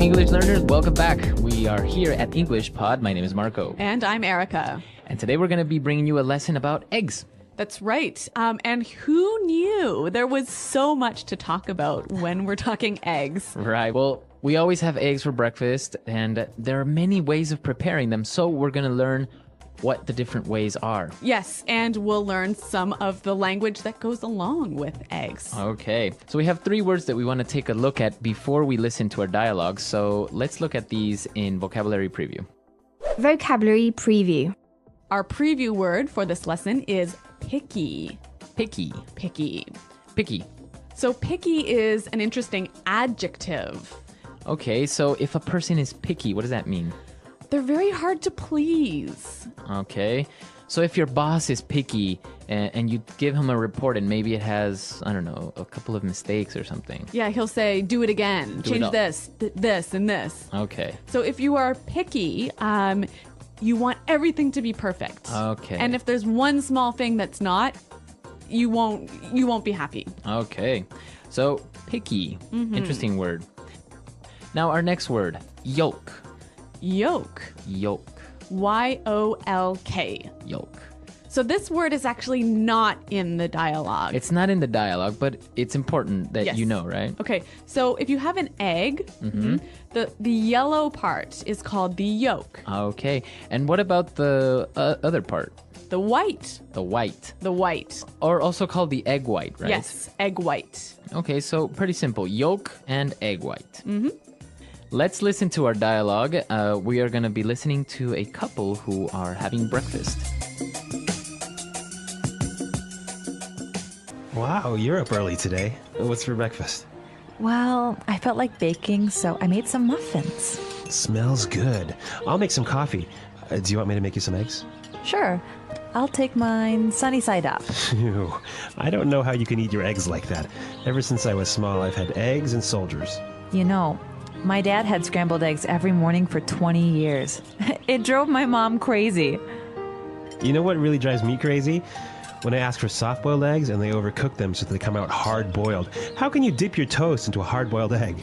English learners, welcome back. We are here at English Pod. My name is Marco. And I'm Erica. And today we're going to be bringing you a lesson about eggs. That's right. And who knew there was so much to talk about when we're talking eggs? Right. Well, we always have eggs for breakfast, and there are many ways of preparing them. So we're going to learn what the different ways are. Yes, and we'll learn some of the language that goes along with eggs. Okay. So we have 3 words that we want to take a look at before we listen to our dialogue. So let's look at these in vocabulary preview. Vocabulary preview. Our preview word for this lesson is picky. Picky. Picky. Picky. So picky is an interesting adjective. Okay, so if a person is picky, what does that mean? They're very hard to please. Okay. So if your boss is picky and you give him a report and maybe it has, I don't know, a couple of mistakes or something. Yeah, he'll say, do it again. Change this, this, and this. Okay. So if you are picky, you want everything to be perfect. Okay. And if there's one small thing that's not, you won't be happy. Okay. So picky. Interesting word. Now our next word, yolk. Yolk. Yolk. Y-O-L-K. Yolk. So this word is actually not in the dialogue. It's not in the dialogue, but it's important that Yes. you know, right? Okay, so if you have an egg, the yellow part is called the yolk. Okay. And what about the other part? The white. The white. The white. Or also called the egg white, right? Yes, egg white. Okay, so pretty simple. Yolk and egg white. Let's listen to our dialogue. We are going to be listening to a couple who are having breakfast. Wow, you're up early today. What's for breakfast? Well, I felt like baking, so I made some muffins. Smells good. I'll make some coffee. Do you want me to make you some eggs? Sure, I'll take mine sunny side up. Phew. I don't know how you can eat your eggs like that. Ever since I was small, I've had eggs and soldiers. You know, my dad had scrambled eggs every morning for 20 years. It drove my mom crazy. You know what really drives me crazy? When I ask for soft-boiled eggs and they overcook them so they come out hard-boiled. How can you dip your toast into a hard-boiled egg?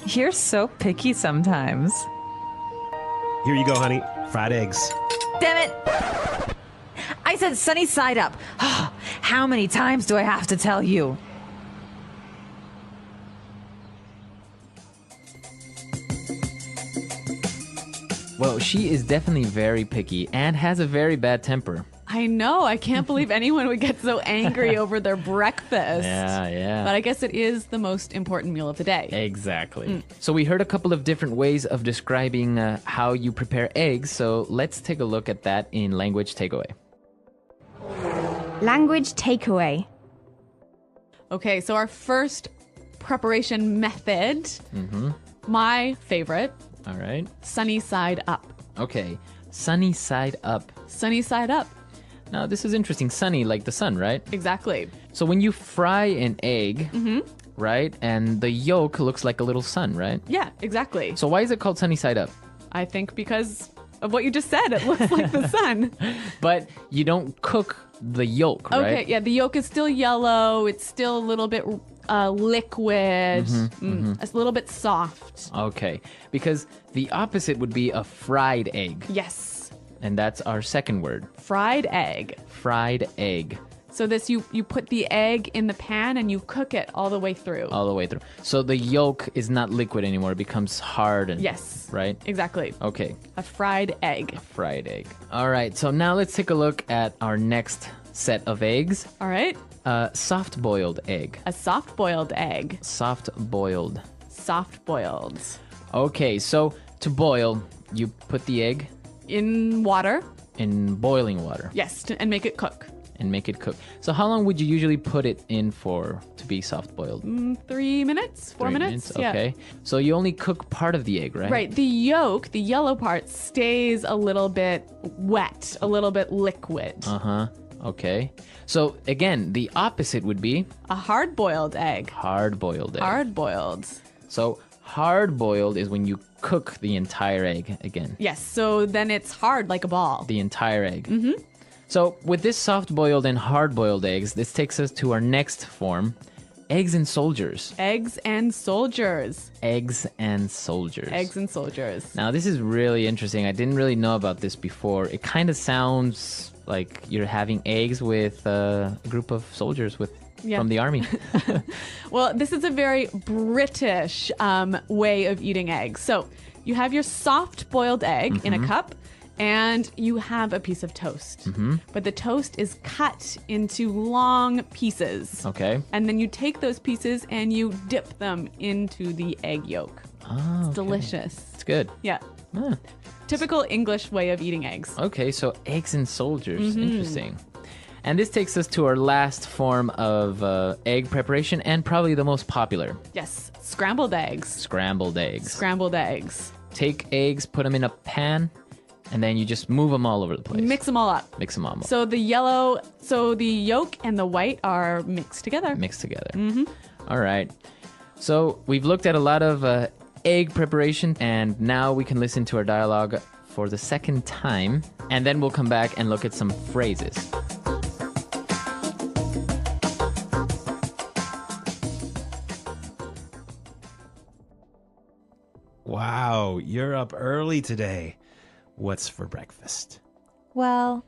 You're so picky sometimes. Here you go, honey. Fried eggs. Damn it! I said sunny side up. How many times do I have to tell you? Well, she is definitely very picky and has a very bad temper. I know. I can't believe anyone would get so angry over their breakfast. Yeah. But I guess it is the most important meal of the day. Exactly. So we heard a couple of different ways of describing how you prepare eggs. So let's take a look at that in language takeaway. Language takeaway. Okay, so our first preparation method, my favorite, All right. sunny side up. Okay. Sunny side up. Sunny side up. Now, this is interesting. Sunny, like the sun, right? Exactly. So when you fry an egg, right, and the yolk looks like a little sun, right? Yeah, exactly. So why is it called sunny side up? I think because of what you just said. It looks like the sun. But you don't cook the yolk, right? Okay, yeah, the yolk is still yellow. It's still a little bit liquid, a little bit soft. Okay, because the opposite would be a fried egg. Yes, And that's our second word, fried egg. fried egg, So this, you put the egg in the pan and you cook it all the way through. all the way through. So the yolk is not liquid anymore. It becomes hard. And, Yes. Right? Exactly. Okay, A fried egg. fried egg. All right, so now let's take a look at our next set of eggs. All right. Soft-boiled egg. A soft-boiled egg. Soft-boiled. Soft-boiled. Okay, so to boil, you put the egg In water. in boiling water Yes, and make it cook. and make it cook. So how long would you usually put it in for to be soft-boiled? 3 minutes? 4 3 minutes? Yeah. Okay. So you only cook part of the egg, right? Right. The yolk, the yellow part, stays a little bit wet, a little bit liquid. Uh-huh. Okay. So again, the opposite would be A hard-boiled egg. hard-boiled egg. Hard-boiled. So hard-boiled is when you cook the entire egg again. Yes, so then it's hard like a ball. The entire egg. So with this soft-boiled and hard-boiled eggs, this takes us to our next form, Eggs and soldiers. Eggs and soldiers. Eggs and soldiers. Eggs and soldiers. Now, this is really interesting. I didn't really know about this before. It kind of sounds like you're having eggs with a group of soldiers from the army. Well, this is a very British way of eating eggs. So you have your soft boiled egg in a cup, and you have a piece of toast. But the toast is cut into long pieces. Okay. And then you take those pieces and you dip them into the egg yolk. Oh, It's delicious. It's good. Yeah. Ah. Typical English way of eating eggs. Okay, so eggs and soldiers. Interesting. And this takes us to our last form of egg preparation and probably the most popular. Yes. Scrambled eggs. Scrambled eggs. Scrambled eggs. Take eggs, put them in a pan, and then you just move them all over the place. Mix them all up. Mix them all up. So the yolk and the white are mixed together. Mixed together. All right. So we've looked at a lot of egg preparation, and now we can listen to our dialogue for the second time, and then we'll come back and look at some phrases. Wow, you're up early today. What's for breakfast? Well,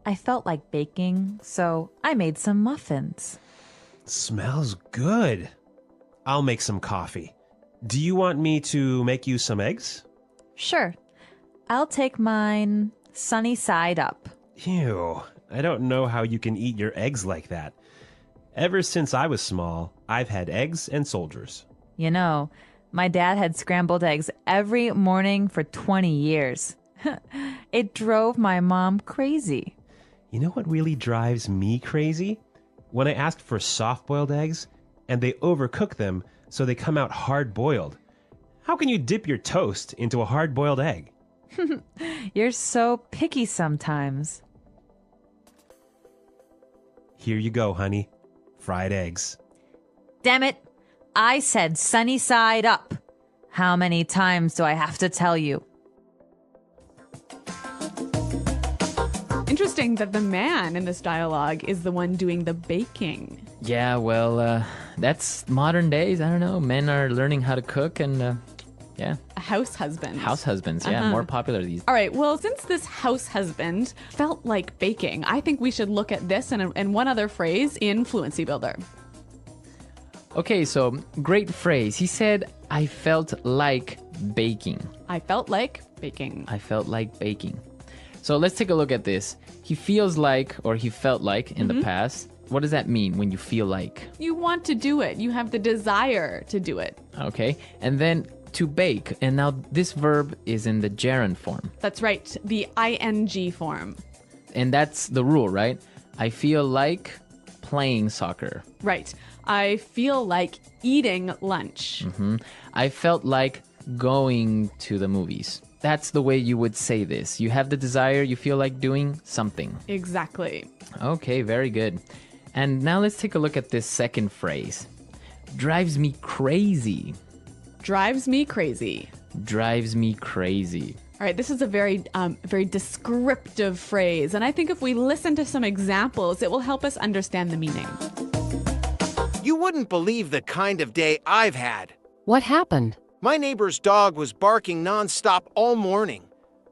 I felt like baking, so I made some muffins. Smells good. I'll make some coffee. Do you want me to make you some eggs? Sure. I'll take mine sunny side up. Ew, I don't know how you can eat your eggs like that. Ever since I was small, I've had eggs and soldiers. You know, my dad had scrambled eggs every morning for 20 years. It drove my mom crazy. You know what really drives me crazy? When I ask for soft-boiled eggs, and they overcook them so they come out hard-boiled. How can you dip your toast into a hard-boiled egg? You're so picky sometimes. Here you go, honey. Fried eggs. Damn it. I said sunny side up. How many times do I have to tell you? Interesting that the man in this dialogue is the one doing the baking. Yeah, well, that's modern days. I don't know. Men are learning how to cook and, yeah. A house husband. House husbands, yeah, more popular these days. All right, well, since this house husband felt like baking, I think we should look at this and one other phrase in Fluency Builder. Okay, so great phrase. He said, I felt like baking. I felt like baking. I felt like baking. So let's take a look at this. He feels like, or he felt like in the past. What does that mean when you feel like? You want to do it. You have the desire to do it. Okay, and then to bake. And now this verb is in the gerund form. That's right, the ing form. And that's the rule, right? I feel like playing soccer. Right. I feel like eating lunch. I felt like going to the movies. That's the way you would say this. You have the desire, you feel like doing something. Exactly. Okay, very good. And now let's take a look at this second phrase. Drives me crazy. Drives me crazy. Drives me crazy. All right, this is a very descriptive phrase, and I think if we listen to some examples, it will help us understand the meaning. You wouldn't believe the kind of day I've had. What happened? My neighbor's dog was barking nonstop all morning.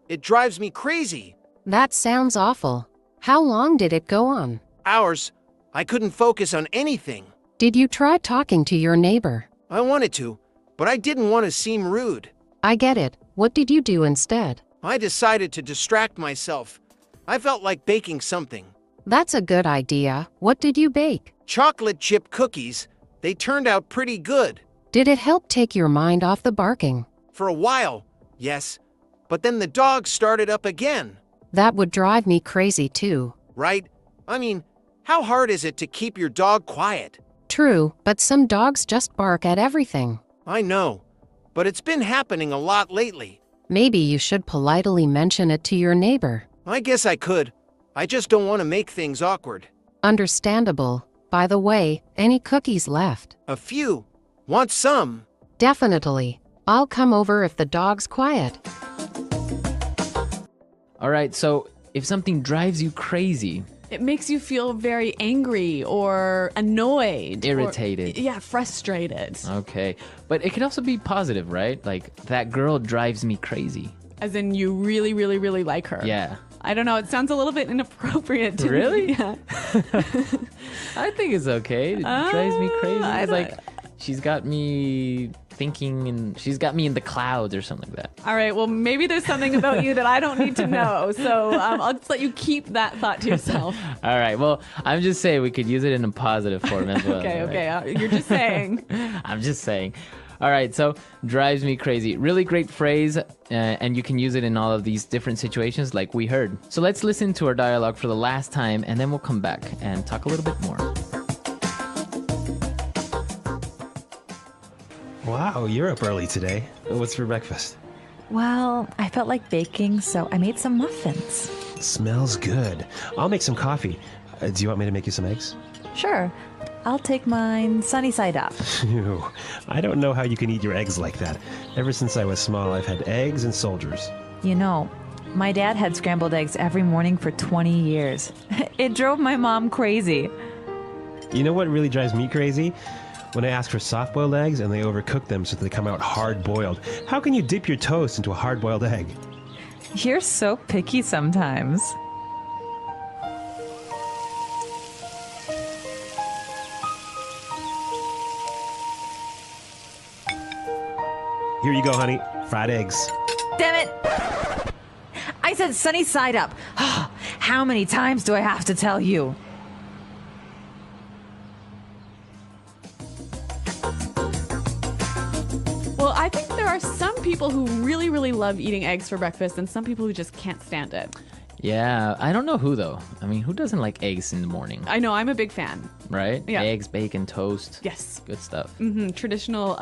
It drives me crazy. That sounds awful. How long did it go on? Hours. I couldn't focus on anything. Did you try talking to your neighbor? I wanted to, but I didn't want to seem rude. I get it. What did you do instead? I decided to distract myself. I felt like baking something. That's a good idea. What did you bake? Chocolate chip cookies. They turned out pretty good. Did it help take your mind off the barking? For a while, yes. But then the dog started up again. That would drive me crazy too. Right? I mean, how hard is it to keep your dog quiet? True, but some dogs just bark at everything. I know, but it's been happening a lot lately. Maybe you should politely mention it to your neighbor. I guess I could. I just don't want to make things awkward. Understandable. By the way, any cookies left? A few. Want some? Definitely. I'll come over if the dog's quiet. All right, so if something drives you crazy, It makes you feel very angry or annoyed. Irritated. Yeah, frustrated. Okay. But it could also be positive, right? Like, that girl drives me crazy. As in you really, really, really like her. Yeah. I don't know. It sounds a little bit inappropriate to Really? me. Yeah. I think it's okay. It drives me crazy. I It's don't- like, she's got me thinking, and she's got me in the clouds or something like that. All right. Well, maybe there's something about you that I don't need to know. So I'll just let you keep that thought to yourself. All right. Well, I'm just saying we could use it in a positive form as well. Okay. all right? Okay. You're just saying. I'm just saying. All right, so drives me crazy. Really great phrase, and you can use it in all of these different situations like we heard. So let's listen to our dialogue for the last time, and then we'll come back and talk a little bit more. Wow, you're up early today. What's for breakfast? Well, I felt like baking, so I made some muffins. Smells good. I'll make some coffee. Do you want me to make you some eggs? Sure, I'll take mine sunny side up. Ew. I don't know how you can eat your eggs like that. Ever since I was small, I've had eggs and soldiers. You know, my dad had scrambled eggs every morning for 20 years. It drove my mom crazy. You know what really drives me crazy? When I ask for soft-boiled eggs and they overcook them so that they come out hard-boiled. How can you dip your toast into a hard-boiled egg? You're so picky sometimes. Here you go, honey. Fried eggs. Damn it! I said sunny side up. How many times do I have to tell you? Well, I think there are some people who really, really love eating eggs for breakfast and some people who just can't stand it. Yeah, I don't know who, though. I mean, who doesn't like eggs in the morning, I know, I'm a big fan. right? Yeah. Eggs, bacon, toast. Yes. Good stuff. Traditional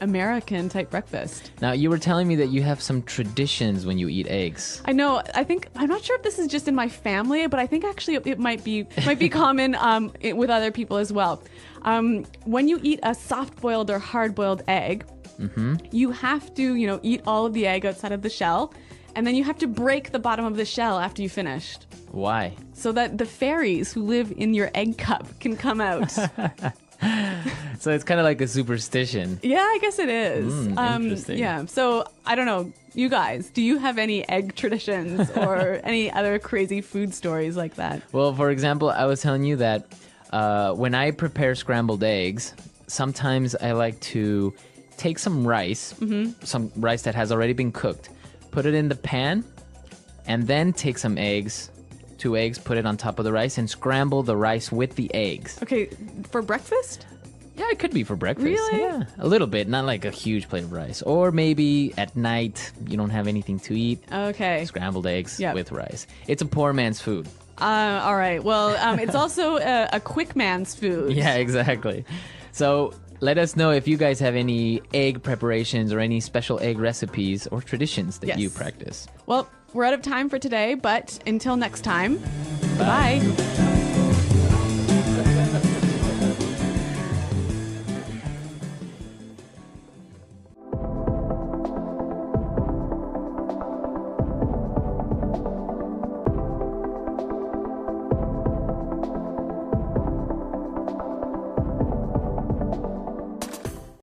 American type breakfast. Now, you were telling me that you have some traditions when you eat eggs. I know. I'm not sure if this is just in my family, but I think actually it might be common with other people as well. When you eat a soft-boiled or hard-boiled egg, you have to, eat all of the egg outside of the shell, and then you have to break the bottom of the shell after you finished, Why? so that the fairies who live in your egg cup can come out. So it's kind of like a superstition. Yeah, I guess it is. Interesting. Yeah. So I don't know. You guys, do you have any egg traditions or any other crazy food stories like that? Well, for example, I was telling you that when I prepare scrambled eggs, sometimes I like to take some rice, some rice that has already been cooked, put it in the pan, and then take some eggs, 2 eggs, put it on top of the rice, and scramble the rice with the eggs. Okay, for breakfast? Yeah, it could be for breakfast. Really? Yeah, a little bit, not like a huge plate of rice. Or maybe at night, you don't have anything to eat. Okay. Scrambled eggs Yep. with rice. It's a poor man's food. All right. Well, it's also a quick man's food. Yeah, exactly. So let us know if you guys have any egg preparations or any special egg recipes or traditions that Yes. you practice. Well, we're out of time for today, but until next time, bye.